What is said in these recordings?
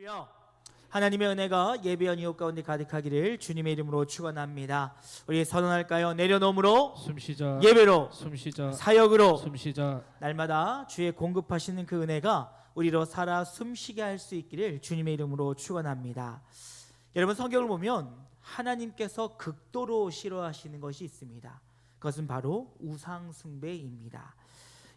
할렐루야. 하나님의 은혜가 예배한 이웃 가운데 가득하기를 주님의 이름으로 축원합니다. 우리 선언할까요? 내려놓음으로 숨쉬자. 예배로 숨쉬자. 사역으로 숨쉬자. 날마다 주의 공급하시는 그 은혜가 우리로 살아 숨쉬게 할 수 있기를 주님의 이름으로 축원합니다. 여러분, 성경을 보면 하나님께서 극도로 싫어하시는 것이 있습니다. 그것은 바로 우상 숭배입니다.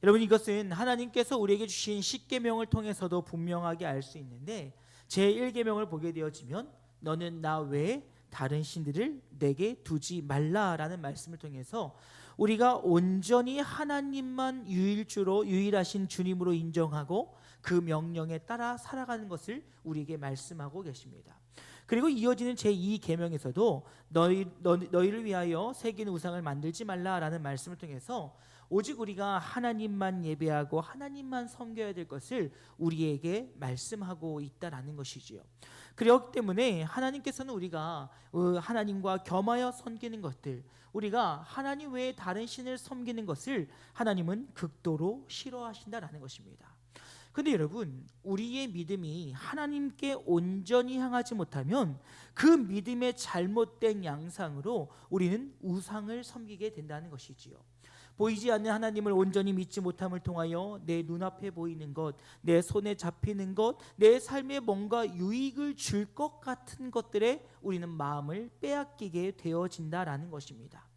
여러분, 이것은 하나님께서 우리에게 주신 십계명을 통해서도 분명하게 알 수 있는데, 제1계명을 보게 되어지면 너는 나 외에 다른 신들을 내게 두지 말라라는 말씀을 통해서 우리가 온전히 하나님만 유일하신 주님으로 인정하고 그 명령에 따라 살아가는 것을 우리에게 말씀하고 계십니다. 그리고 이어지는 제2계명에서도 너희를 위하여 새긴 우상을 만들지 말라라는 말씀을 통해서 오직 우리가 하나님만 예배하고 하나님만 섬겨야 될 것을 우리에게 말씀하고 있다라는 것이지요. 그렇기 때문에 하나님께서는 우리가 하나님과 겸하여 섬기는 것들, 우리가 하나님 외에 다른 신을 섬기는 것을 하나님은 극도로 싫어하신다라는 것입니다. 근데 여러분, 우리의 믿음이 하나님께 온전히 향하지 못하면 그 믿음의 잘못된 양상으로 우리는 우상을 섬기게 된다는 것이지요. 보이지 않는 하나님을 온전히 믿지 못함을 통하여 내 눈앞에 보이는 것, 내 손에 잡히는 것, 내 삶에 뭔가 유익을 줄 것 같은 것들에 우리는 마음을 빼앗기게 되어진다라는 것입니다.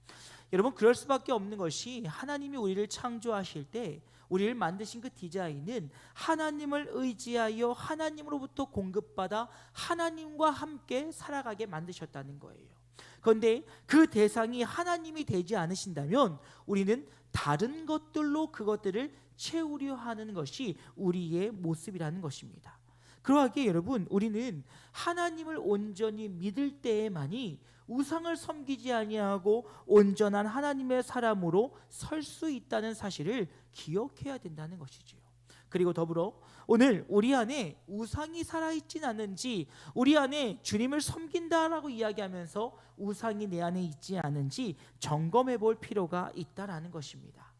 여러분, 그럴 수밖에 없는 것이 하나님이 우리를 창조하실 때 우리를 만드신 그 디자인은 하나님을 의지하여 하나님으로부터 공급받아 하나님과 함께 살아가게 만드셨다는 거예요. 그런데 그 대상이 하나님이 되지 않으신다면 우리는 다른 것들로 그것들을 채우려 하는 것이 우리의 모습이라는 것입니다. 그러하기에 여러분, 우리는 하나님을 온전히 믿을 때에만이 우상을 섬기지 아니하고 온전한 하나님의 사람으로 설 수 있다는 사실을 기억해야 된다는 것이지요. 그리고 더불어 오늘 우리 안에 우상이 살아있진 않은지, 우리 안에 주님을 섬긴다라고 이야기하면서 우상이 내 안에 있지 않은지 점검해 볼 필요가 있다라는 것입니다.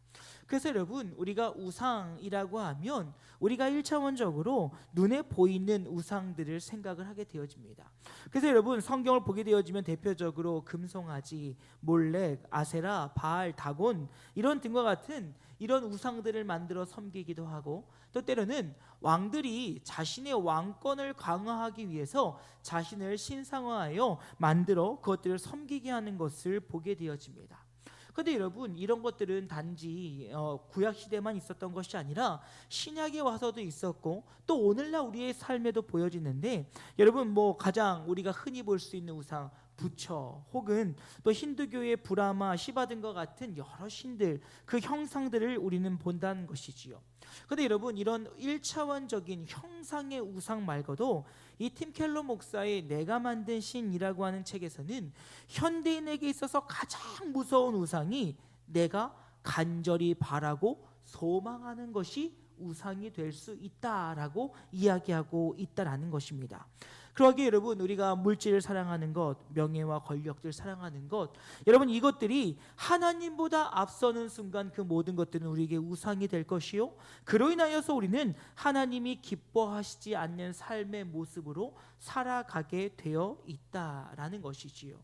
그래서 여러분, 우리가 우상이라고 하면 우리가 1차원적으로 눈에 보이는 우상들을 생각을 하게 되어집니다. 그래서 여러분, 성경을 보게 되어지면 대표적으로 금송아지, 몰렉, 아세라, 바알, 다곤 이런 등과 같은 이런 우상들을 만들어 섬기기도 하고, 또 때로는 왕들이 자신의 왕권을 강화하기 위해서 자신을 신상화하여 만들어 그것들을 섬기게 하는 것을 보게 되어집니다. 그런데 여러분, 이런 것들은 단지 구약시대만 있었던 것이 아니라 신약에 와서도 있었고 또 오늘날 우리의 삶에도 보여지는데, 여러분, 가장 우리가 흔히 볼 수 있는 우상, 부처, 혹은 또 힌두교의 브라마, 시바 등과 같은 여러 신들, 그 형상들을 우리는 본다는 것이지요. 그런데 여러분, 이런 1차원적인 형상의 우상 말고도 이 팀 켈러 목사의 내가 만든 신이라고 하는 책에서는 현대인에게 있어서 가장 무서운 우상이 내가 간절히 바라고 소망하는 것이 우상이 될 수 있다라고 이야기하고 있다라는 것입니다. 그러기에 여러분, 우리가 물질을 사랑하는 것, 명예와 권력들 사랑하는 것, 여러분, 이것들이 하나님보다 앞서는 순간 그 모든 것들은 우리에게 우상이 될 것이요, 그로 인하여서 우리는 하나님이 기뻐하시지 않는 삶의 모습으로 살아가게 되어 있다라는 것이지요.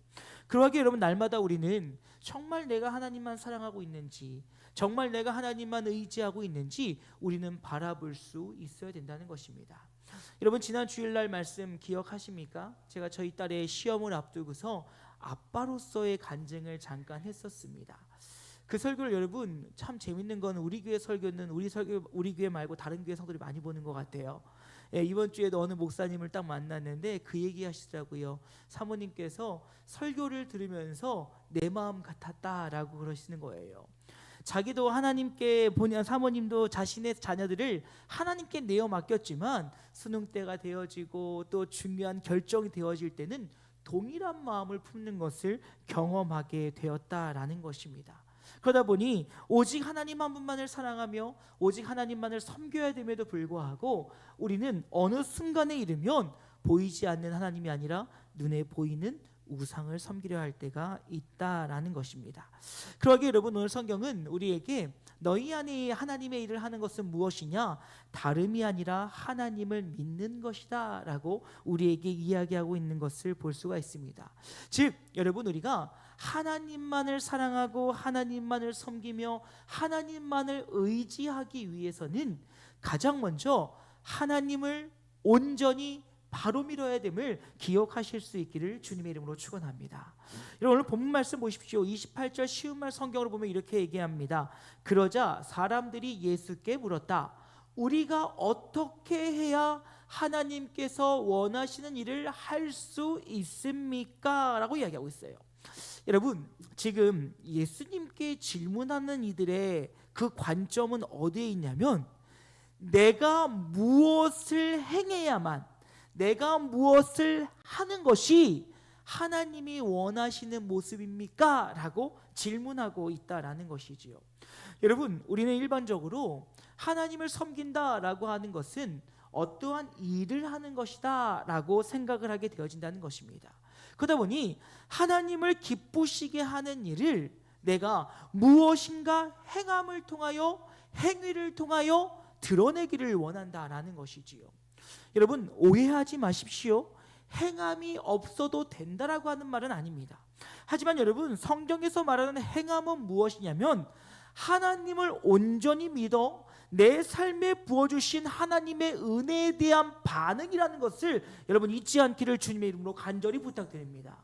그러기에 여러분, 날마다 우리는 정말 내가 하나님만 사랑하고 있는지, 정말 내가 하나님만 의지하고 있는지 우리는 바라볼 수 있어야 된다는 것입니다. 여러분, 지난 주일날 말씀 기억하십니까? 제가 저희 딸의 시험을 앞두고서 아빠로서의 간증을 잠깐 했었습니다. 그 설교를 여러분, 참 재밌는 건 우리 교회 설교는 우리 교회 말고 다른 교회 성도들이 많이 보는 것 같아요. 이번 주에도 어느 목사님을 딱 만났는데 그 얘기 하시더라고요. 사모님께서 설교를 들으면서 내 마음 같았다라고 그러시는 거예요. 자기도 하나님께 사모님도 자신의 자녀들을 하나님께 내어 맡겼지만 수능 때가 되어지고 또 중요한 결정이 되어질 때는 동일한 마음을 품는 것을 경험하게 되었다라는 것입니다. 그러다 보니 오직 하나님 한 분만을 사랑하며 오직 하나님만을 섬겨야 됨에도 불구하고 우리는 어느 순간에 이르면 보이지 않는 하나님이 아니라 눈에 보이는 우상을 섬기려 할 때가 있다라는 것입니다. 그러기에 여러분, 오늘 성경은 우리에게 너희 안에 하나님의 일을 하는 것은 무엇이냐? 다름이 아니라 하나님을 믿는 것이다 라고 우리에게 이야기하고 있는 것을 볼 수가 있습니다. 즉 여러분, 우리가 하나님만을 사랑하고 하나님만을 섬기며 하나님만을 의지하기 위해서는 가장 먼저 하나님을 온전히 바로 믿어야 됨을 기억하실 수 있기를 주님의 이름으로 축원합니다. 여러분, 오늘 본문 말씀 보십시오. 28절 쉬운 말 성경으로 보면 이렇게 얘기합니다. 그러자 사람들이 예수께 물었다. 우리가 어떻게 해야 하나님께서 원하시는 일을 할 수 있습니까? 라고 이야기하고 있어요. 여러분, 지금 예수님께 질문하는 이들의 그 관점은 어디에 있냐면, 내가 무엇을 행해야만, 내가 무엇을 하는 것이 하나님이 원하시는 모습입니까? 라고 질문하고 있다라는 것이지요. 여러분, 우리는 일반적으로 하나님을 섬긴다라고 하는 것은 어떠한 일을 하는 것이다 라고 생각을 하게 되어진다는 것입니다. 그러다 보니 하나님을 기쁘시게 하는 일을 내가 무엇인가 행함을 통하여, 행위를 통하여 드러내기를 원한다라는 것이지요. 여러분, 오해하지 마십시오. 행함이 없어도 된다라고 하는 말은 아닙니다. 하지만 여러분, 성경에서 말하는 행함은 무엇이냐면, 하나님을 온전히 믿어 내 삶에 부어주신 하나님의 은혜에 대한 반응이라는 것을 여러분 잊지 않기를 주님의 이름으로 간절히 부탁드립니다.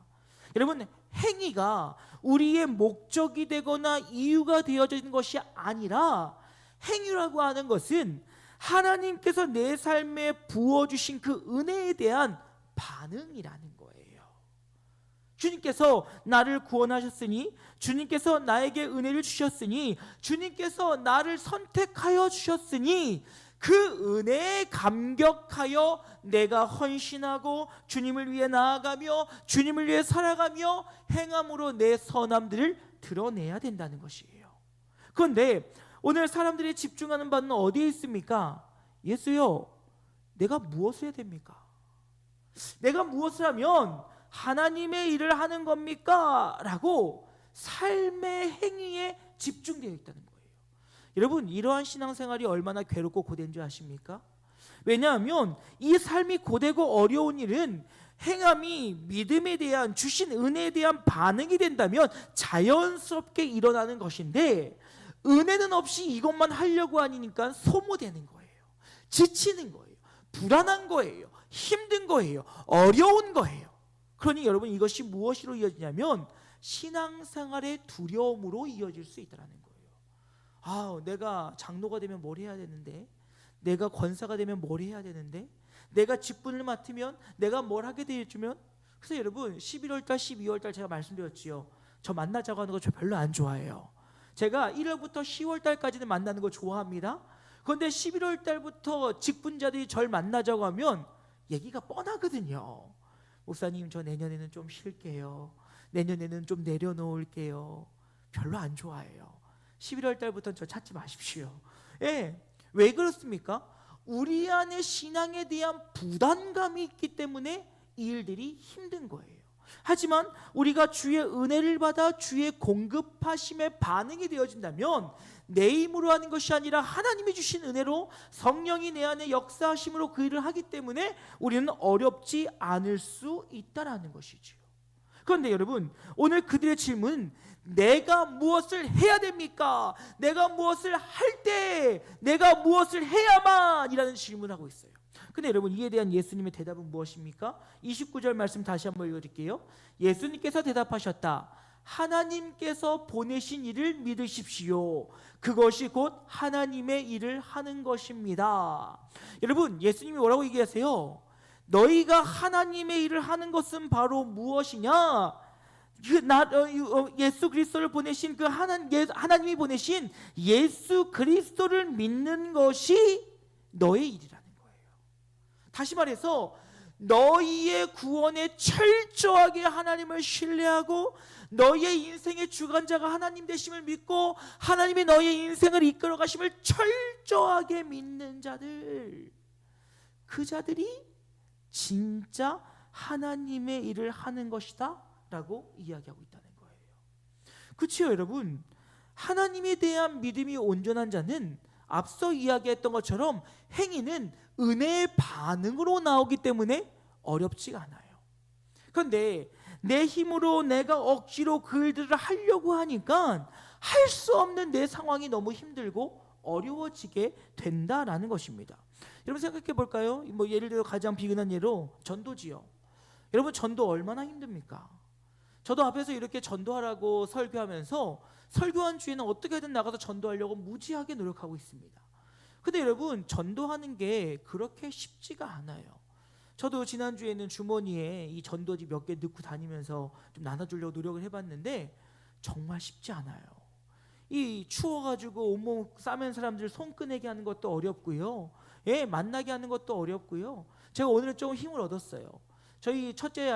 여러분, 행위가 우리의 목적이 되거나 이유가 되어진 것이 아니라, 행위라고 하는 것은 하나님께서 내 삶에 부어주신 그 은혜에 대한 반응이라는 거예요. 주님께서 나를 구원하셨으니, 주님께서 나에게 은혜를 주셨으니, 주님께서 나를 선택하여 주셨으니, 그 은혜에 감격하여 내가 헌신하고 주님을 위해 나아가며 주님을 위해 살아가며 행함으로 내 선함들을 드러내야 된다는 것이에요. 그런데 오늘 사람들이 집중하는 바는 어디에 있습니까? 예수요, 내가 무엇을 해야 됩니까? 내가 무엇을 하면 하나님의 일을 하는 겁니까? 라고 삶의 행위에 집중되어 있다는 거예요. 여러분, 이러한 신앙생활이 얼마나 괴롭고 고된 줄 아십니까? 왜냐하면 이 삶이 고되고 어려운 일은 행함이 믿음에 대한, 주신 은혜에 대한 반응이 된다면 자연스럽게 일어나는 것인데, 은혜는 없이 이것만 하려고 하니까 소모되는 거예요. 지치는 거예요. 불안한 거예요. 힘든 거예요. 어려운 거예요. 그러니 여러분, 이것이 무엇으로 이어지냐면 신앙생활의 두려움으로 이어질 수 있다는 거예요. 내가 장로가 되면 뭘 해야 되는데, 내가 권사가 되면 뭘 해야 되는데, 내가 직분을 맡으면 내가 뭘 하게 되어주면. 그래서 여러분, 11월달 12월달 제가 말씀드렸지요. 저 만나자고 하는 거 저 별로 안 좋아해요. 제가 1월부터 10월달까지는 만나는 거 좋아합니다. 그런데 11월달부터 직분자들이 절 만나자고 하면 얘기가 뻔하거든요. 목사님, 저 내년에는 좀 쉴게요. 내년에는 좀 내려놓을게요. 별로 안 좋아해요. 11월달부터는 저 찾지 마십시오. 왜 그렇습니까? 우리 안에 신앙에 대한 부담감이 있기 때문에 이 일들이 힘든 거예요. 하지만 우리가 주의 은혜를 받아 주의 공급하심에 반응이 되어진다면, 내 힘으로 하는 것이 아니라 하나님이 주신 은혜로 성령이 내 안에 역사하심으로 그 일을 하기 때문에 우리는 어렵지 않을 수 있다라는 것이지요. 그런데 여러분, 오늘 그들의 질문은 내가 무엇을 해야 됩니까? 내가 무엇을 할 때, 내가 무엇을 해야만 이라는 질문을 하고 있어요. 근데 여러분, 이에 대한 예수님의 대답은 무엇입니까? 29절 말씀 다시 한번 읽어드릴게요. 예수님께서 대답하셨다. 하나님께서 보내신 일을 믿으십시오. 그것이 곧 하나님의 일을 하는 것입니다. 여러분, 예수님이 뭐라고 얘기하세요? 너희가 하나님의 일을 하는 것은 바로 무엇이냐? 예수 그리스도를 보내신 그 하나님이 보내신 예수 그리스도를 믿는 것이 너의 일이라는 거예요. 다시 말해서 너희의 구원에 철저하게 하나님을 신뢰하고 너희의 인생의 주관자가 하나님 되심을 믿고 하나님이 너희의 인생을 이끌어 가심을 철저하게 믿는 자들, 그 자들이 진짜 하나님의 일을 하는 것이다 라고 이야기하고 있다는 거예요. 그렇죠, 여러분? 하나님에 대한 믿음이 온전한 자는 앞서 이야기했던 것처럼 행위는 은혜의 반응으로 나오기 때문에 어렵지가 않아요. 그런데 내 힘으로 내가 억지로 그 일들을 하려고 하니까 할 수 없는 내 상황이 너무 힘들고 어려워지게 된다라는 것입니다. 여러분 생각해 볼까요? 뭐 예를 들어 가장 비근한 예로 전도지요. 여러분 전도 얼마나 힘듭니까? 저도 앞에서 이렇게 전도하라고 설교하면서 설교한 주에는 어떻게든 나가서 전도하려고 무지하게 노력하고 있습니다. 근데 여러분 전도하는 게 그렇게 쉽지가 않아요. 저도 지난주에는 주머니에 이 전도지 몇 개 넣고 다니면서 좀 나눠주려고 노력을 해봤는데 정말 쉽지 않아요. 이 추워가지고 온몸 싸맨 사람들 손 꺼내게 하는 것도 어렵고요. 예, 만나게 하는 것도 어렵고요. 제가 오늘은 좀 힘을 얻었어요. 저희 첫째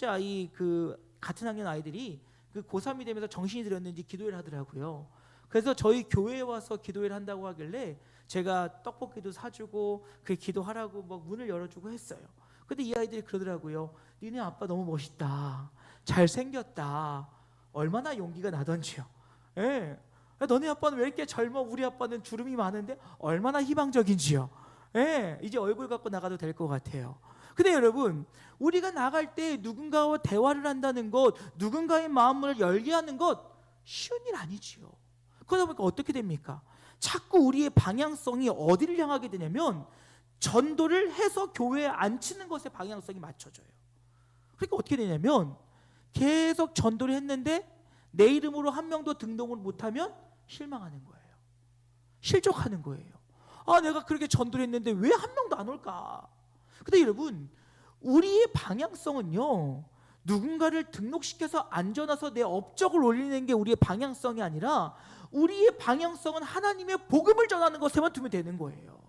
아이 그 같은 학년 아이들이 그 고3이 되면서 정신이 들었는지 기도회를 하더라고요. 그래서 저희 교회에 와서 기도회를 한다고 하길래 제가 떡볶이도 사주고 그 기도하라고 막 문을 열어주고 했어요. 근데 이 아이들이 그러더라고요. 니네 아빠 너무 멋있다. 잘생겼다. 얼마나 용기가 나던지요. 예. 너네 아빠는 왜 이렇게 젊어? 우리 아빠는 주름이 많은데 얼마나 희망적인지요. 예. 이제 얼굴 갖고 나가도 될 것 같아요. 근데 여러분 우리가 나갈 때 누군가와 대화를 한다는 것, 누군가의 마음을 열게 하는 것 쉬운 일 아니지요. 그러다 보니까 어떻게 됩니까? 자꾸 우리의 방향성이 어디를 향하게 되냐면 전도를 해서 교회에 앉히는 것에 방향성이 맞춰져요. 그러니까 어떻게 되냐면 계속 전도를 했는데 내 이름으로 한 명도 등록을 못하면 실망하는 거예요. 실족하는 거예요. 아, 내가 그렇게 전도를 했는데 왜 한 명도 안 올까? 근데 여러분 우리의 방향성은요 누군가를 등록시켜서 앉아놔서 내 업적을 올리는 게 우리의 방향성이 아니라 우리의 방향성은 하나님의 복음을 전하는 것에만 두면 되는 거예요.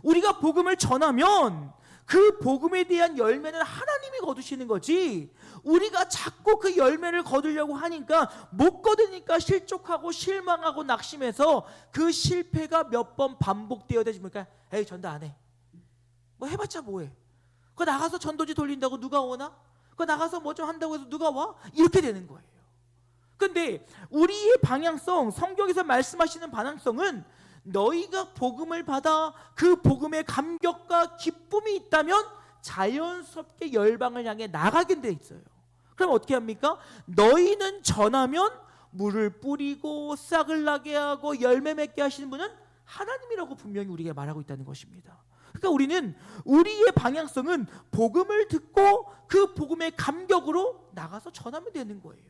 우리가 복음을 전하면 그 복음에 대한 열매는 하나님이 거두시는 거지 우리가 자꾸 그 열매를 거두려고 하니까 못 거두니까 실족하고 실망하고 낙심해서 그 실패가 몇 번 반복되어야 되니까 에이 전도 안 해. 뭐 해봤자 뭐해. 그거 나가서 전도지 돌린다고 누가 오나? 그거 나가서 뭐 좀 한다고 해서 누가 와? 이렇게 되는 거예요. 근데 우리의 방향성, 성경에서 말씀하시는 방향성은 너희가 복음을 받아 그 복음의 감격과 기쁨이 있다면 자연스럽게 열방을 향해 나가게 돼 있어요. 그럼 어떻게 합니까? 너희는 전하면 물을 뿌리고 싹을 나게 하고 열매 맺게 하시는 분은 하나님이라고 분명히 우리에게 말하고 있다는 것입니다. 그러니까 우리는 우리의 방향성은 복음을 듣고 그 복음의 감격으로 나가서 전하면 되는 거예요.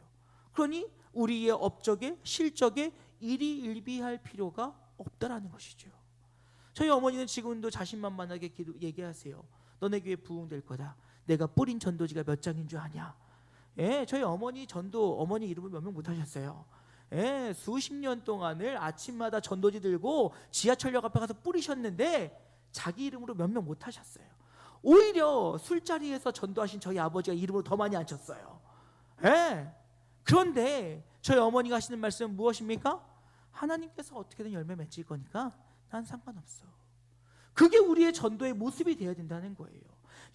그러니 우리의 업적에 실적에 일희일비할 필요가 없다라는 것이죠. 저희 어머니는 지금도 자신만만하게 얘기하세요. 너네 교회 부흥될 거다. 내가 뿌린 전도지가 몇 장인 줄 아냐? 예, 저희 어머니 전도 어머니 이름을 몇 명 못 하셨어요. 예, 수십 년 동안을 아침마다 전도지 들고 지하철역 앞에 가서 뿌리셨는데 자기 이름으로 몇 명 못 하셨어요. 오히려 술자리에서 전도하신 저희 아버지가 이름으로 더 많이 앉혔어요. 예. 그런데 저희 어머니가 하시는 말씀은 무엇입니까? 하나님께서 어떻게든 열매 맺을 거니까 난 상관없어. 그게 우리의 전도의 모습이 되어야 된다는 거예요.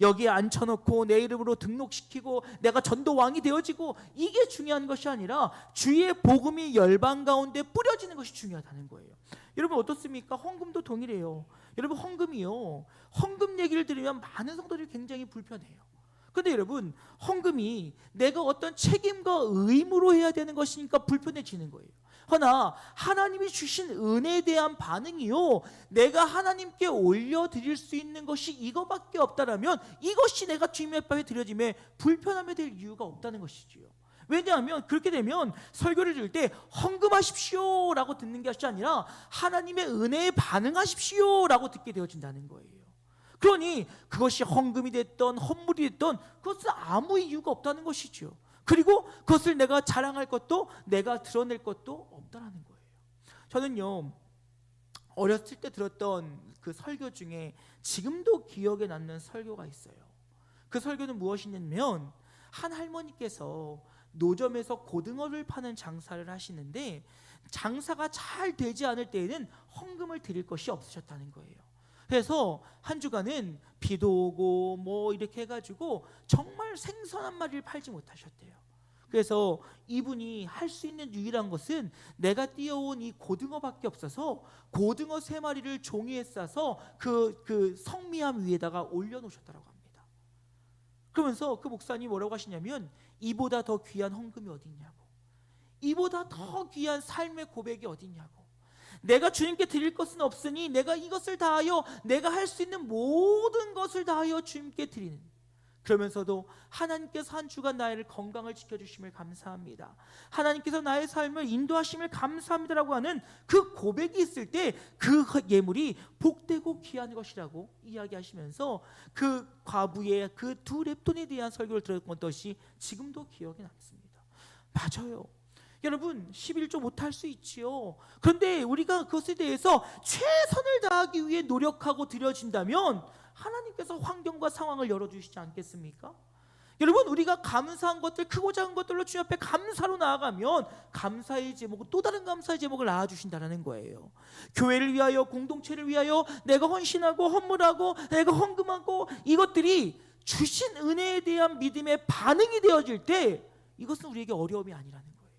여기에 앉혀놓고 내 이름으로 등록시키고 내가 전도왕이 되어지고 이게 중요한 것이 아니라 주의 복음이 열방 가운데 뿌려지는 것이 중요하다는 거예요. 여러분 어떻습니까? 헌금도 동일해요. 여러분 헌금이요. 헌금 얘기를 들으면 많은 성도들이 굉장히 불편해요. 그런데 여러분 헌금이 내가 어떤 책임과 의무로 해야 되는 것이니까 불편해지는 거예요. 허나 하나님이 주신 은혜에 대한 반응이요 내가 하나님께 올려드릴 수 있는 것이 이거밖에 없다라면 이것이 내가 주님의 앞에 드려짐에 불편함이 될 이유가 없다는 것이지요. 왜냐하면 그렇게 되면 설교를 들을 때 헌금하십시오 라고 듣는 것이 아니라 하나님의 은혜에 반응하십시오 라고 듣게 되어진다는 거예요. 그러니 그것이 헌금이 됐던 헌물이 됐던 그것은 아무 이유가 없다는 것이죠. 그리고 그것을 내가 자랑할 것도 내가 드러낼 것도 없다라는 거예요. 저는요 어렸을 때 들었던 그 설교 중에 지금도 기억에 남는 설교가 있어요. 그 설교는 무엇이냐면 한 할머니께서 노점에서 고등어를 파는 장사를 하시는데 장사가 잘 되지 않을 때에는 헌금을 드릴 것이 없으셨다는 거예요. 그래서 한 주간은 비도 오고 뭐 이렇게 해가지고 정말 생선 한 마리를 팔지 못하셨대요. 그래서 이분이 할 수 있는 유일한 것은 내가 띄어온 이 고등어밖에 없어서 고등어 3마리를 종이에 싸서 그 성미암 위에다가 올려놓으셨다고 합니다. 그러면서 그 목사님이 뭐라고 하시냐면, 이보다 더 귀한 헌금이 어딨냐고, 이보다 더 귀한 삶의 고백이 어딨냐고, 내가 주님께 드릴 것은 없으니 내가 이것을 다하여 내가 할 수 있는 모든 것을 다하여 주님께 드리는, 그러면서도 하나님께서 한 주간 나의 건강을 지켜주심을 감사합니다, 하나님께서 나의 삶을 인도하심을 감사합니다라고 하는 그 고백이 있을 때 그 예물이 복되고 귀한 것이라고 이야기하시면서 그 과부의 그 2렙돈에 대한 설교를 들었던 것이 지금도 기억에 남습니다. 맞아요. 여러분, 11조 못할 수 있지요. 그런데 우리가 그것에 대해서 최선을 다하기 위해 노력하고 드려진다면 하나님께서 환경과 상황을 열어주시지 않겠습니까? 여러분, 우리가 감사한 것들, 크고 작은 것들로 주님 앞에 감사로 나아가면 감사의 제목은 또 다른 감사의 제목을 낳아주신다는 거예요. 교회를 위하여, 공동체를 위하여 내가 헌신하고 헌물하고 내가 헌금하고, 이것들이 주신 은혜에 대한 믿음의 반응이 되어질 때 이것은 우리에게 어려움이 아니라는 거예요.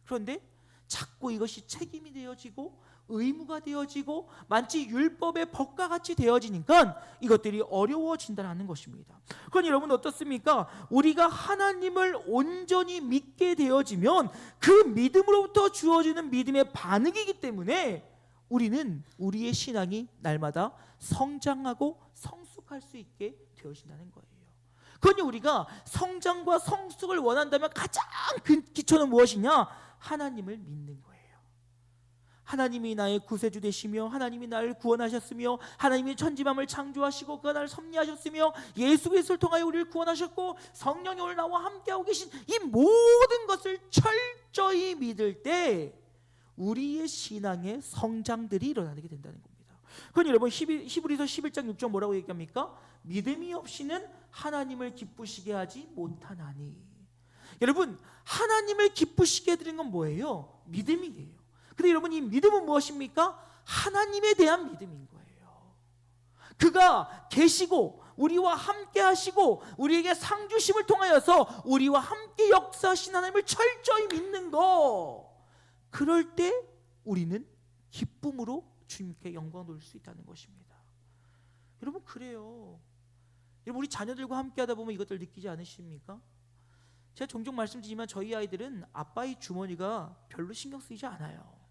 그런데 자꾸 이것이 책임이 되어지고 의무가 되어지고 마치 율법의 법과 같이 되어지니까 이것들이 어려워진다는 것입니다. 그건 여러분 어떻습니까? 우리가 하나님을 온전히 믿게 되어지면 그 믿음으로부터 주어지는 믿음의 반응이기 때문에 우리는 우리의 신앙이 날마다 성장하고 성숙할 수 있게 되어진다는 거예요. 그러니 우리가 성장과 성숙을 원한다면 가장 큰 기초는 무엇이냐? 하나님을 믿는 거예요. 하나님이 나의 구세주 되시며 하나님이 나를 구원하셨으며 하나님이 천지만을 창조하시고 그가 나를 섭리하셨으며 예수 그리스도를 통하여 우리를 구원하셨고 성령이 오늘 나와 함께하고 계신 이 모든 것을 철저히 믿을 때 우리의 신앙의 성장들이 일어나게 된다는 겁니다. 그건 여러분 히브리서 11장 6절 뭐라고 얘기합니까? 믿음이 없이는 하나님을 기쁘시게 하지 못하나니. 여러분, 하나님을 기쁘시게 해드리는 건 뭐예요? 믿음이에요. 근데 여러분, 이 믿음은 무엇입니까? 하나님에 대한 믿음인 거예요. 그가 계시고 우리와 함께 하시고 우리에게 상 주심을 통하여서 우리와 함께 역사하신 하나님을 철저히 믿는 거, 그럴 때 우리는 기쁨으로 주님께 영광 돌릴 수 있다는 것입니다. 여러분, 그래요. 여러분, 우리 자녀들과 함께 하다 보면 이것들 느끼지 않으십니까? 제가 종종 말씀드리지만 저희 아이들은 아빠의 주머니가 별로 신경 쓰이지 않아요.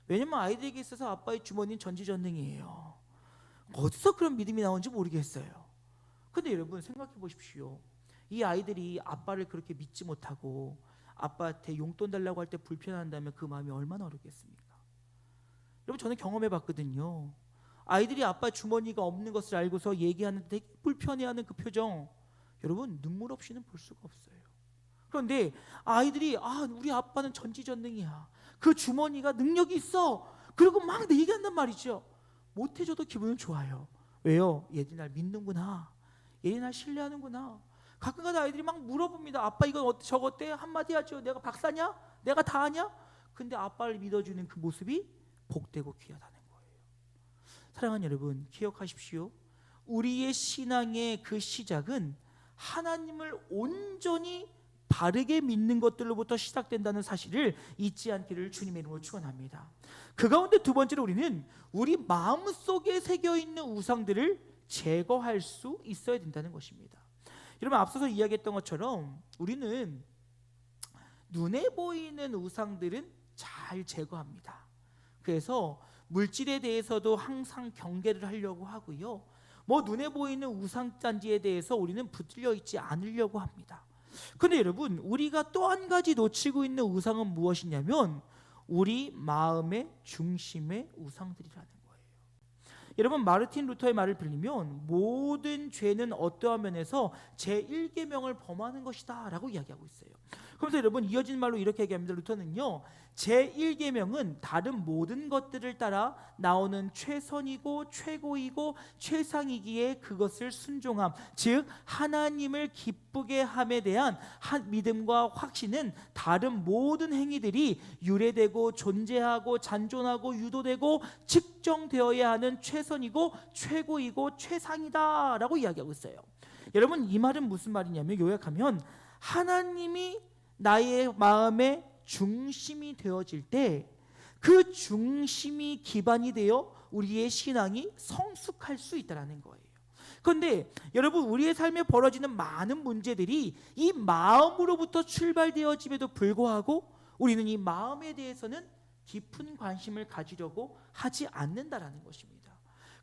왜냐면 아이들에게 있어서 아빠의 주머니는 전지전능이에요. 어디서 그런 믿음이 나오는지 모르겠어요. 근데 여러분 생각해 보십시오. 이 아이들이 아빠를 그렇게 믿지 못하고 아빠한테 용돈 달라고 할 때 불편한다면 그 마음이 얼마나 어렵겠습니까? 여러분, 저는 경험해 봤거든요. 아이들이 아빠 주머니가 없는 것을 알고서 얘기하는데 되게 불편해하는 그 표정, 여러분 눈물 없이는 볼 수가 없어요. 그런데 아이들이 우리 아빠는 전지전능이야, 그 주머니가 능력이 있어, 그리고 막 얘기한단 말이죠. 못해줘도 기분은 좋아요. 왜요? 얘들이 날 믿는구나, 얘들이 날 신뢰하는구나. 가끔가다 아이들이 막 물어봅니다. 아빠 이거 저거 어때? 한마디 하죠. 내가 박사냐? 내가 다 하냐? 근데 아빠를 믿어주는 그 모습이 복되고 귀하다는 거예요. 사랑하는 여러분, 기억하십시오. 우리의 신앙의 그 시작은 하나님을 온전히 바르게 믿는 것들로부터 시작된다는 사실을 잊지 않기를 주님의 이름으로 축원합니다. 그 가운데 두 번째로 우리는 우리 마음속에 새겨있는 우상들을 제거할 수 있어야 된다는 것입니다. 여러분, 앞서서 이야기했던 것처럼 우리는 눈에 보이는 우상들은 잘 제거합니다. 그래서 물질에 대해서도 항상 경계를 하려고 하고요, 눈에 보이는 우상단지에 대해서 우리는 붙들려 있지 않으려고 합니다. 그런데 여러분, 우리가 또 한 가지 놓치고 있는 우상은 무엇이냐면 우리 마음의 중심의 우상들이라는 거예요. 여러분, 마르틴 루터의 말을 빌리면 모든 죄는 어떠한 면에서 제1계명을 범하는 것이다 라고 이야기하고 있어요. 그래서 여러분, 이어진 말로 이렇게 얘기합니다. 루터는요, 제1계명은 다른 모든 것들을 따라 나오는 최선이고 최고이고 최상이기에 그것을 순종함, 즉 하나님을 기쁘게 함에 대한 믿음과 확신은 다른 모든 행위들이 유래되고 존재하고 잔존하고 유도되고 측정되어야 하는 최선이고 최고이고 최상이다 라고 이야기하고 있어요. 여러분, 이 말은 무슨 말이냐면, 요약하면 하나님이 나의 마음의 중심이 되어질 때 그 중심이 기반이 되어 우리의 신앙이 성숙할 수 있다는 거예요. 그런데 여러분, 우리의 삶에 벌어지는 많은 문제들이 이 마음으로부터 출발되어짐에도 불구하고 우리는 이 마음에 대해서는 깊은 관심을 가지려고 하지 않는다라는 것입니다.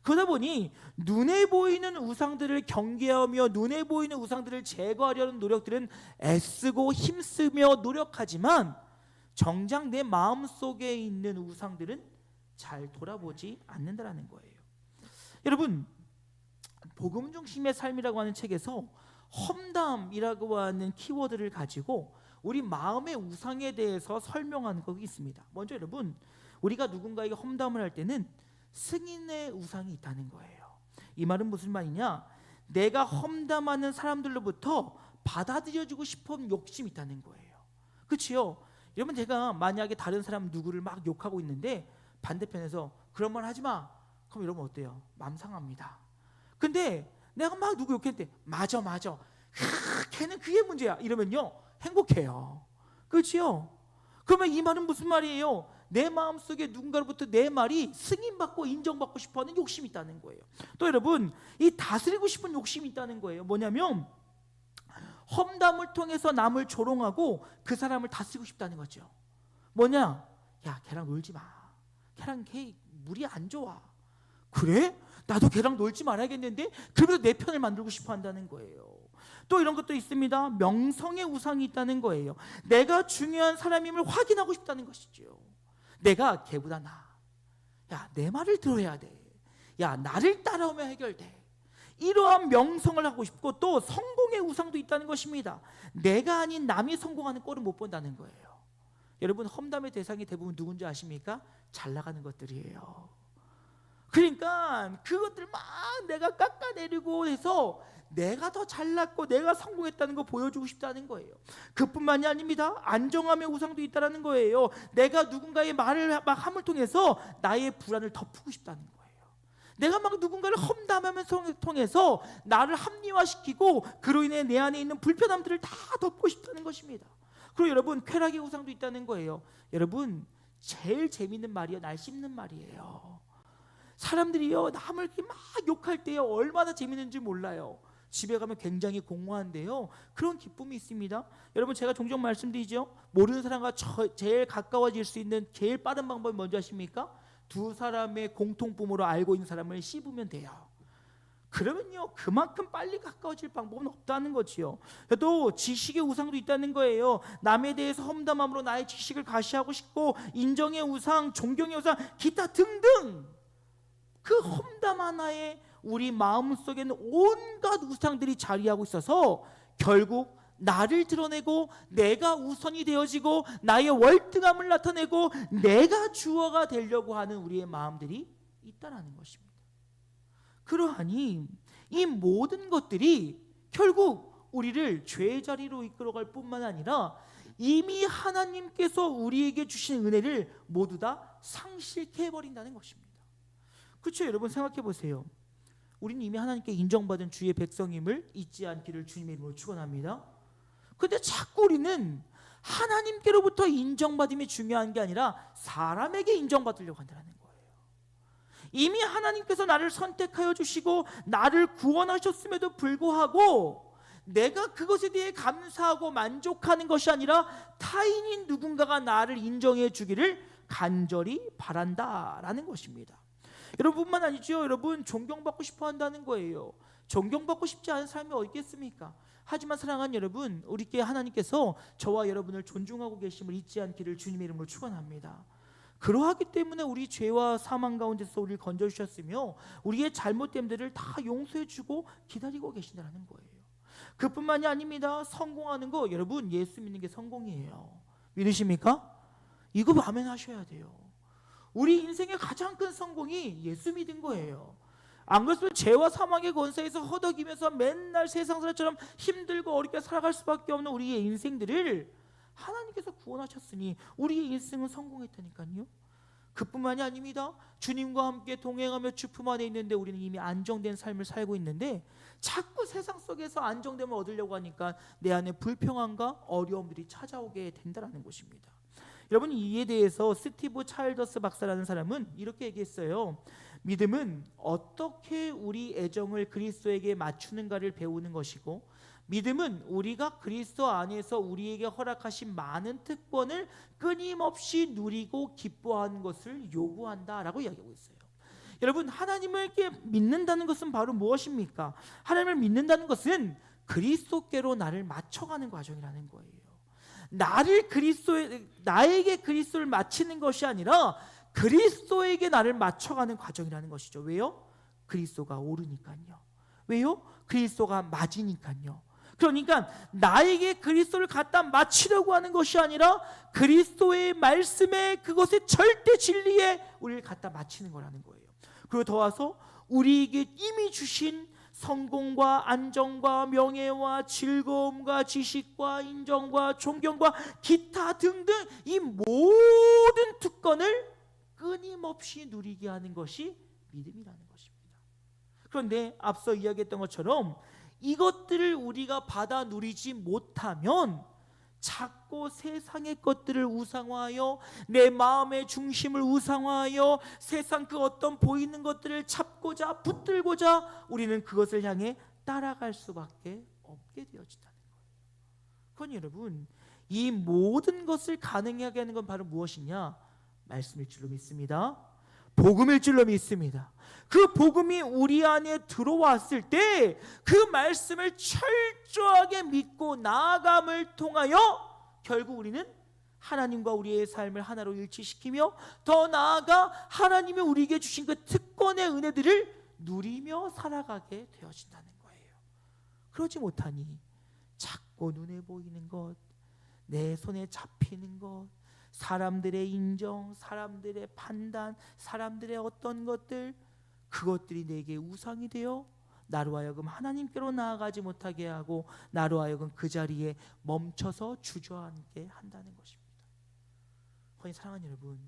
그러다 보니 눈에 보이는 우상들을 경계하며 눈에 보이는 우상들을 제거하려는 노력들은 애쓰고 힘쓰며 노력하지만 정작 내 마음속에 있는 우상들은 잘 돌아보지 않는다라는 거예요. 여러분, 복음 중심의 삶이라고 하는 책에서 험담이라고 하는 키워드를 가지고 우리 마음의 우상에 대해서 설명하는 것이 있습니다. 먼저 여러분, 우리가 누군가에게 험담을 할 때는 승인의 우상이 있다는 거예요. 이 말은 무슨 말이냐? 내가 험담하는 사람들로부터 받아들여주고 싶은 욕심이 있다는 거예요. 그렇지요? 여러분, 제가 만약에 다른 사람 누구를 막 욕하고 있는데 반대편에서 그런 말 하지 마, 그럼 여러분 어때요? 맘 상합니다. 근데 내가 막 누구 욕했는데 맞아 걔는 그게 문제야 이러면요 행복해요. 그렇지요? 그러면 이 말은 무슨 말이에요? 내 마음속에 누군가로부터 내 말이 승인받고 인정받고 싶어하는 욕심이 있다는 거예요. 또 여러분, 이 다스리고 싶은 욕심이 있다는 거예요. 뭐냐면 험담을 통해서 남을 조롱하고 그 사람을 다스리고 싶다는 거죠. 뭐냐? 야, 걔랑 놀지 마. 걔랑 걔 물이 안 좋아. 그래? 나도 걔랑 놀지 말아야겠는데? 그러면서 내 편을 만들고 싶어 한다는 거예요. 또 이런 것도 있습니다. 명성의 우상이 있다는 거예요. 내가 중요한 사람임을 확인하고 싶다는 것이죠. 내가 걔보다 나아. 야, 내 말을 들어야 돼. 야, 나를 따라오면 해결돼. 이러한 명성을 하고 싶고, 또 성공의 우상도 있다는 것입니다. 내가 아닌 남이 성공하는 꼴은 못 본다는 거예요. 여러분, 험담의 대상이 대부분 누군지 아십니까? 잘 나가는 것들이에요. 그러니까 그것들 막 내가 깎아내리고 해서 내가 더 잘났고 내가 성공했다는 거 보여주고 싶다는 거예요. 그뿐만이 아닙니다. 안정함의 우상도 있다는 거예요. 내가 누군가의 말을 막 함을 통해서 나의 불안을 덮고 싶다는 거예요. 내가 막 누군가를 험담하면서 통해서 나를 합리화시키고 그로 인해 내 안에 있는 불편함들을 다 덮고 싶다는 것입니다. 그리고 여러분, 쾌락의 우상도 있다는 거예요. 여러분, 제일 재밌는 말이요, 날 씹는 말이에요. 사람들이요, 남을 이렇게 막 욕할 때요, 얼마나 재밌는지 몰라요. 집에 가면 굉장히 공허한데요, 그런 기쁨이 있습니다. 여러분, 제가 종종 말씀드리죠. 모르는 사람과 제일 가까워질 수 있는 제일 빠른 방법이 뭔지 아십니까? 두 사람의 공통점으로 알고 있는 사람을 씹으면 돼요. 그러면요, 그만큼 빨리 가까워질 방법은 없다는 거지요. 또 지식의 우상도 있다는 거예요. 남에 대해서 험담함으로 나의 지식을 가시하고 싶고, 인정의 우상, 존경의 우상, 기타 등등, 그 험담 하나에 우리 마음속에는 온갖 우상들이 자리하고 있어서 결국 나를 드러내고 내가 우선이 되어지고 나의 월등함을 나타내고 내가 주어가 되려고 하는 우리의 마음들이 있다는 것입니다. 그러하니 이 모든 것들이 결국 우리를 죄의 자리로 이끌어갈 뿐만 아니라 이미 하나님께서 우리에게 주신 은혜를 모두 다 상실케 해버린다는 것입니다. 그렇죠? 여러분, 생각해 보세요. 우리는 이미 하나님께 인정받은 주의 백성임을 잊지 않기를 주님의 이름으로 축원합니다. 근데 자꾸 우리는 하나님께로부터 인정받음이 중요한 게 아니라 사람에게 인정받으려고 한다는 거예요. 이미 하나님께서 나를 선택하여 주시고 나를 구원하셨음에도 불구하고 내가 그것에 대해 감사하고 만족하는 것이 아니라 타인인 누군가가 나를 인정해 주기를 간절히 바란다라는 것입니다. 여러분뿐만 아니죠. 여러분, 존경받고 싶어 한다는 거예요. 존경받고 싶지 않은 사람이 어디 있겠습니까? 하지만 사랑하는 여러분, 우리께 하나님께서 저와 여러분을 존중하고 계심을 잊지 않기를 주님의 이름으로 축원합니다. 그러하기 때문에 우리 죄와 사망 가운데서 우리를 건져주셨으며 우리의 잘못됨들을 다 용서해주고 기다리고 계신다는 거예요. 그뿐만이 아닙니다. 성공하는 거, 여러분, 예수 믿는 게 성공이에요. 믿으십니까? 이거 아멘하셔야 돼요. 우리 인생의 가장 큰 성공이 예수 믿은 거예요. 안 그랬으면 죄와 사망의 권세에서 허덕이면서 맨날 세상 사람처럼 힘들고 어렵게 살아갈 수밖에 없는 우리의 인생들을 하나님께서 구원하셨으니 우리의 인생은 성공했다니까요. 그뿐만이 아닙니다. 주님과 함께 동행하며 주 품 안에 있는데 우리는 이미 안정된 삶을 살고 있는데 자꾸 세상 속에서 안정됨을 얻으려고 하니까 내 안에 불평함과 어려움들이 찾아오게 된다는 것입니다. 여러분, 이에 대해서 스티브 차일더스 박사라는 사람은 이렇게 얘기했어요. 믿음은 어떻게 우리 애정을 그리스도에게 맞추는가를 배우는 것이고, 믿음은 우리가 그리스도 안에서 우리에게 허락하신 많은 특권을 끊임없이 누리고 기뻐하는 것을 요구한다라고 이야기하고 있어요. 여러분, 하나님을 이렇게 믿는다는 것은 바로 무엇입니까? 하나님을 믿는다는 것은 그리스도께로 나를 맞춰가는 과정이라는 거예요. 나에게 그리스도를 맞추는 것이 아니라 그리스도에게 나를 맞춰가는 과정이라는 것이죠. 왜요? 그리스도가 옳으니까요. 왜요? 그리스도가 맞으니까요. 그러니까 나에게 그리스도를 갖다 맞추려고 하는 것이 아니라 그리스도의 말씀에, 그것의 절대 진리에 우리를 갖다 맞추는 거라는 거예요. 그리고 더 와서 우리에게 이미 주신 성공과 안정과 명예와 즐거움과 지식과 인정과 존경과 기타 등등 이 모든 특권을 끊임없이 누리게 하는 것이 믿음이라는 것입니다. 그런데 앞서 이야기했던 것처럼 이것들을 우리가 받아 누리지 못하면 자꾸 세상의 것들을 우상화하여 내 마음의 중심을 우상화하여 세상 그 어떤 보이는 것들을 잡고자 붙들고자 우리는 그것을 향해 따라갈 수밖에 없게 되어진다는 거예요. 그건 여러분, 이 모든 것을 가능하게 하는 건 바로 무엇이냐? 말씀일 줄로 믿습니다. 복음일 줄로 믿습니다. 그 복음이 우리 안에 들어왔을 때 그 말씀을 철저하게 믿고 나아감을 통하여 결국 우리는 하나님과 우리의 삶을 하나로 일치시키며 더 나아가 하나님이 우리에게 주신 그 특권의 은혜들을 누리며 살아가게 되어진다는 거예요. 그러지 못하니 자꾸 눈에 보이는 것, 내 손에 잡히는 것, 사람들의 인정, 사람들의 판단, 사람들의 어떤 것들, 그것들이 내게 우상이 되어 나로 하여금 하나님께로 나아가지 못하게 하고 나로 하여금 그 자리에 멈춰서 주저앉게 한다는 것입니다. 거의 사랑하는 여러분,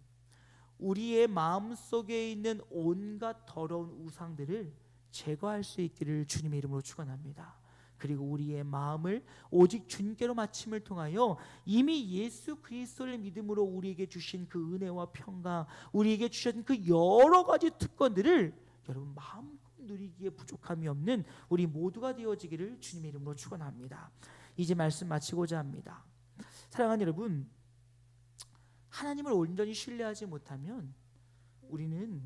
우리의 마음속에 있는 온갖 더러운 우상들을 제거할 수 있기를 주님의 이름으로 축원합니다. 그리고 우리의 마음을 오직 주님께로 맞춤을 통하여 이미 예수 그리스도를 믿음으로 우리에게 주신 그 은혜와 평강, 우리에게 주신 그 여러 가지 특권들을 여러분 마음껏 누리기에 부족함이 없는 우리 모두가 되어지기를 주님의 이름으로 축원합니다. 이제 말씀 마치고자 합니다. 사랑하는 여러분, 하나님을 온전히 신뢰하지 못하면 우리는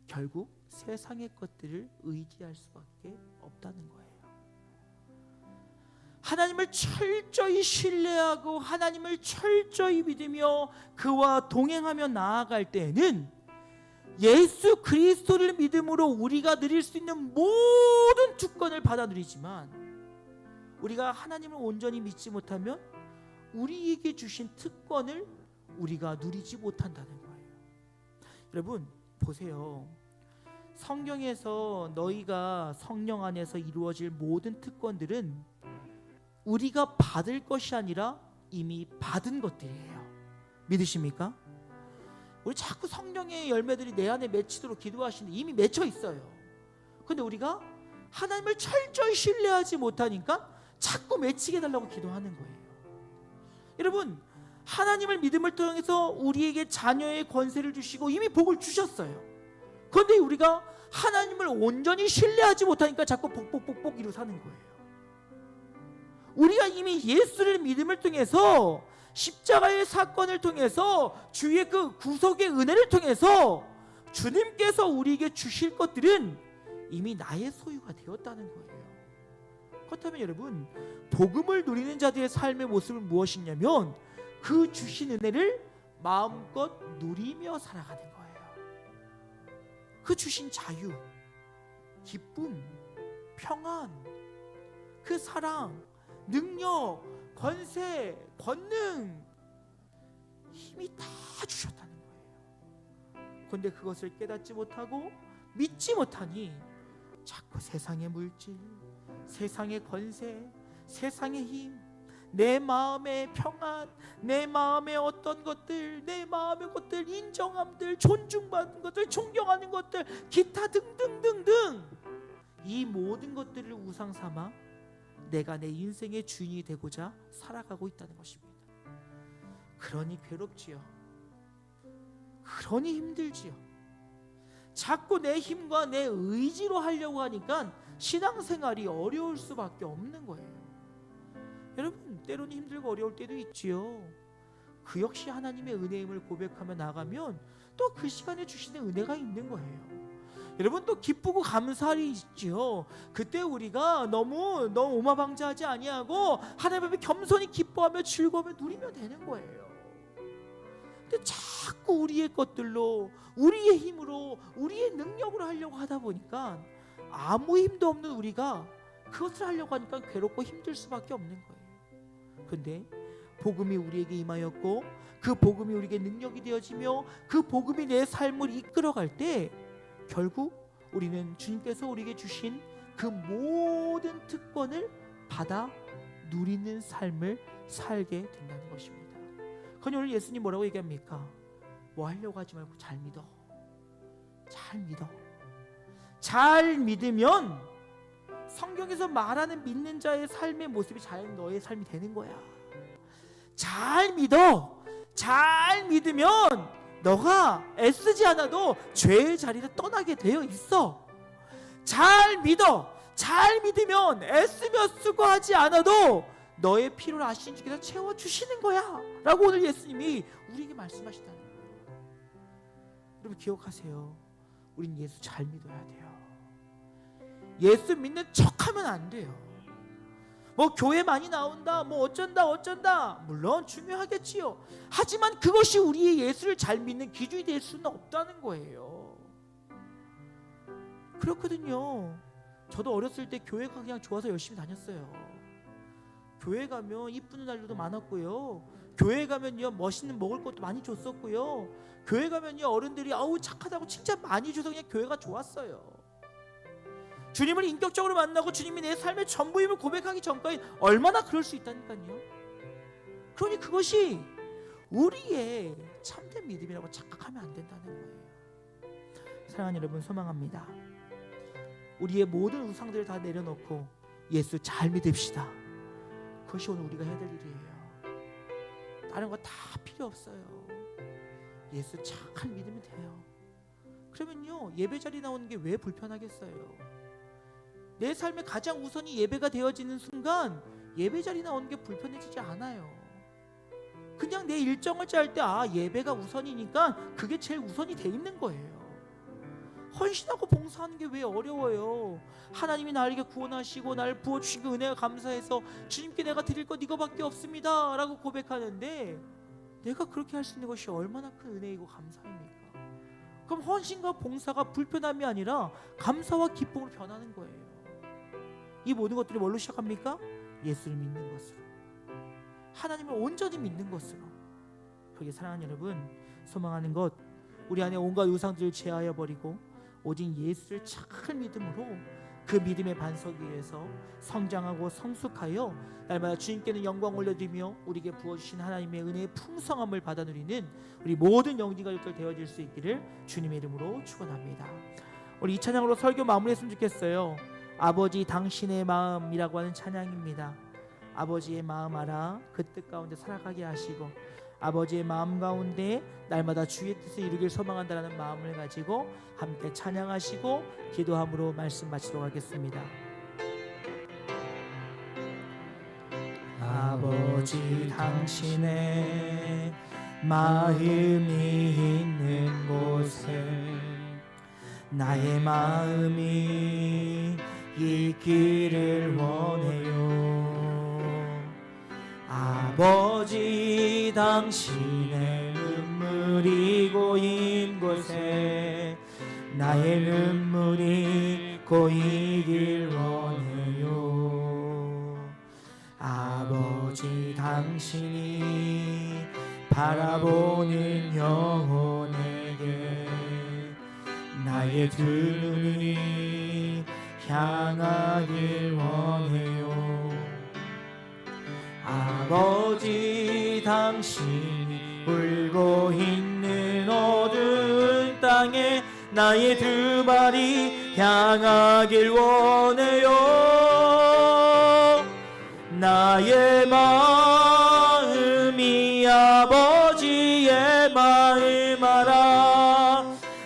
결국 세상의 것들을 의지할 수밖에 없다는 거예요. 하나님을 철저히 신뢰하고 하나님을 철저히 믿으며 그와 동행하며 나아갈 때에는 예수 그리스도를 믿음으로 우리가 누릴 수 있는 모든 특권을 받아 누리지만 우리가 하나님을 온전히 믿지 못하면 우리에게 주신 특권을 우리가 누리지 못한다는 거예요. 여러분 보세요. 성경에서 너희가 성령 안에서 이루어질 모든 특권들은 우리가 받을 것이 아니라 이미 받은 것들이에요. 믿으십니까? 우리 자꾸 성령의 열매들이 내 안에 맺히도록 기도하시는데 이미 맺혀 있어요. 근데 우리가 하나님을 철저히 신뢰하지 못하니까 자꾸 맺히게 해달라고 기도하는 거예요. 여러분, 하나님을 믿음을 통해서 우리에게 자녀의 권세를 주시고 이미 복을 주셨어요. 그런데 우리가 하나님을 온전히 신뢰하지 못하니까 자꾸 복복복복 이루고 사는 거예요. 우리가 이미 예수를 믿음을 통해서 십자가의 사건을 통해서 주의 그 구속의 은혜를 통해서 주님께서 우리에게 주실 것들은 이미 나의 소유가 되었다는 거예요. 그렇다면 여러분, 복음을 누리는 자들의 삶의 모습은 무엇이냐면 그 주신 은혜를 마음껏 누리며 살아가는 거예요. 그 주신 자유, 기쁨, 평안, 그 사랑, 능력, 권세, 권능, 힘이 다 주셨다는 거예요. 그런데 그것을 깨닫지 못하고 믿지 못하니 자꾸 세상의 물질, 세상의 권세, 세상의 힘, 내 마음의 평안, 내 마음의 어떤 것들, 내 마음의 것들, 인정함들, 존중받는 것들, 존경하는 것들, 기타 등등등등, 이 모든 것들을 우상 삼아 내가 내 인생의 주인이 되고자 살아가고 있다는 것입니다. 그러니 괴롭지요. 그러니 힘들지요. 자꾸 내 힘과 내 의지로 하려고 하니까 신앙생활이 어려울 수밖에 없는 거예요. 여러분, 때로는 힘들고 어려울 때도 있지요. 그 역시 하나님의 은혜임을 고백하며 나가면 또 그 시간에 주시는 은혜가 있는 거예요. 여러분, 또 기쁘고 감사할 일이 있지요. 그때 우리가 너무 오마방자하지 아니하고 하나님 앞에 겸손히 기뻐하며 즐거우며 누리면 되는 거예요. 근데 자꾸 우리의 것들로, 우리의 힘으로, 우리의 능력으로 하려고 하다 보니까 아무 힘도 없는 우리가 그것을 하려고 하니까 괴롭고 힘들 수밖에 없는 거예요. 근데 복음이 우리에게 임하였고 그 복음이 우리에게 능력이 되어지며 그 복음이 내 삶을 이끌어갈 때 결국 우리는 주님께서 우리에게 주신 그 모든 특권을 받아 누리는 삶을 살게 된다는 것입니다. 그러니 오늘 예수님 뭐라고 얘기합니까? 뭐 하려고 하지 말고 잘 믿어. 잘 믿어. 잘 믿으면 성경에서 말하는 믿는 자의 삶의 모습이 잘 너의 삶이 되는 거야. 잘 믿어. 잘 믿으면 너가 애쓰지 않아도 죄의 자리를 떠나게 되어 있어. 잘 믿어. 잘 믿으면 애쓰며 수고하지 않아도 너의 필요를 아시는 주께서 채워주시는 거야 라고 오늘 예수님이 우리에게 말씀하시다는 거예요. 여러분 기억하세요. 우린 예수 잘 믿어야 돼요. 예수 믿는 척하면 안 돼요. 뭐 교회 많이 나온다, 뭐 어쩐다 물론 중요하겠지요. 하지만 그것이 우리의 예수를 잘 믿는 기준이 될 수는 없다는 거예요. 그렇거든요. 저도 어렸을 때 교회가 그냥 좋아서 열심히 다녔어요. 교회 가면 이쁘는 날들도 많았고요. 교회 가면요 멋있는 먹을 것도 많이 줬었고요. 교회 가면요 어른들이 아우 착하다고 칭찬 많이 줘서 그냥 교회가 좋았어요. 주님을 인격적으로 만나고 주님이 내 삶의 전부임을 고백하기 전까지 얼마나 그럴 수 있다니까요. 그러니 그것이 우리의 참된 믿음이라고 착각하면 안 된다는 거예요. 사랑하는 여러분, 소망합니다. 우리의 모든 우상들을 다 내려놓고 예수 잘 믿읍시다. 그것이 오늘 우리가 해야 될 일이에요. 다른 거 다 필요 없어요. 예수 잘 믿으면 돼요. 그러면요 예배 자리 나오는 게 왜 불편하겠어요? 내 삶의 가장 우선이 예배가 되어지는 순간 예배 자리 나오는 게 불편해지지 않아요. 그냥 내 일정을 짤 때 예배가 우선이니까 그게 제일 우선이 돼 있는 거예요. 헌신하고 봉사하는 게 왜 어려워요? 하나님이 나에게 구원하시고 나를 부어주신 그 은혜가 감사해서 주님께 내가 드릴 것 이거밖에 없습니다 라고 고백하는데 내가 그렇게 할 수 있는 것이 얼마나 큰 은혜이고 감사입니까? 그럼 헌신과 봉사가 불편함이 아니라 감사와 기쁨으로 변하는 거예요. 이 모든 것들이 뭘로 시작합니까? 예수를 믿는 것으로, 하나님을 온전히 믿는 것으로. 그렇게 사랑하는 여러분, 소망하는 것, 우리 안에 온갖 우상들을 제하여 버리고 오직 예수를 잘 믿음으로 그 믿음의 반석 위에서 성장하고 성숙하여 날마다 주님께는 영광 올려드리며 우리에게 부어주신 하나님의 은혜의 풍성함을 받아 누리는 우리 모든 영지가족들 되어질 수 있기를 주님의 이름으로 축원합니다. 우리 이 찬양으로 설교 마무리했으면 좋겠어요. 아버지 당신의 마음이라고 하는 찬양입니다. 아버지의 마음 알아 그 뜻 가운데 살아가게 하시고 아버지의 마음 가운데 날마다 주의 뜻을 이루길 소망한다는 마음을 가지고 함께 찬양하시고 기도함으로 말씀 마치도록 하겠습니다. 아버지 당신의 마음이 있는 곳에 나의 마음이 있기를 원해요. 아버지 당신의 눈물이 고인 곳에 나의 눈물이 고이길 원해요. 아버지 당신이 바라보는 영혼에게 나의 두 눈이 향하길 원해요. 아버지, 당신이 울고 있는 어두운 땅에 나의 두 발이 향하길 원해요. 나의 마음이 아버지의 마음 알아.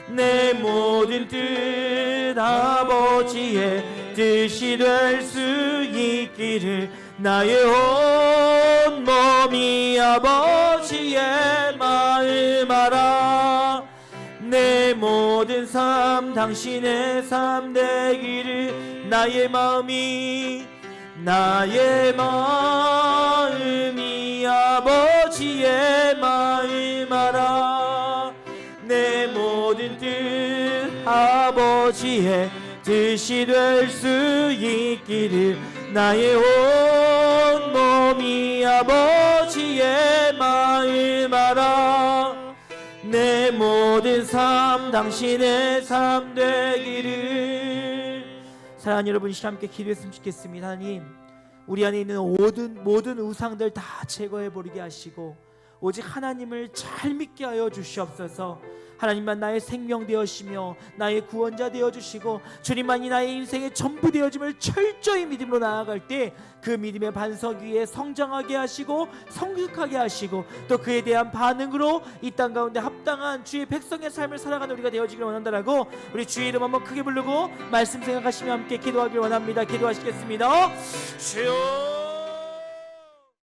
내 모든 뜻 아버지의 뜻이 될 수 있기를 나의 온 몸이 아버지의 마음 알아. 내 모든 삶 당신의 삶 되기를 나의 마음이 아버지의 마음 알아. 내 모든 뜻 아버지의 뜻이 될 수 있기를 나의 온 몸이 아버지의 마음 알아. 내 모든 삶 당신의 삶 되기를. 사랑하는 여러분, 이 시간 함께 기도했으면 좋겠습니다. 하나님, 우리 안에 있는 모든 우상들 다 제거해버리게 하시고 오직 하나님을 잘 믿게 하여 주시옵소서. 하나님만 나의 생명 되어시며 나의 구원자 되어주시고 주님만이 나의 인생의 전부 되어짐을 철저히 믿음으로 나아갈 때 그 믿음의 반석 위에 성장하게 하시고 성숙하게 하시고 또 그에 대한 반응으로 이 땅 가운데 합당한 주의 백성의 삶을 살아가는 우리가 되어지기를 원한다라고 우리 주의 이름 한번 크게 부르고 말씀 생각하시며 함께 기도하기를 원합니다. 기도하시겠습니다. 주여.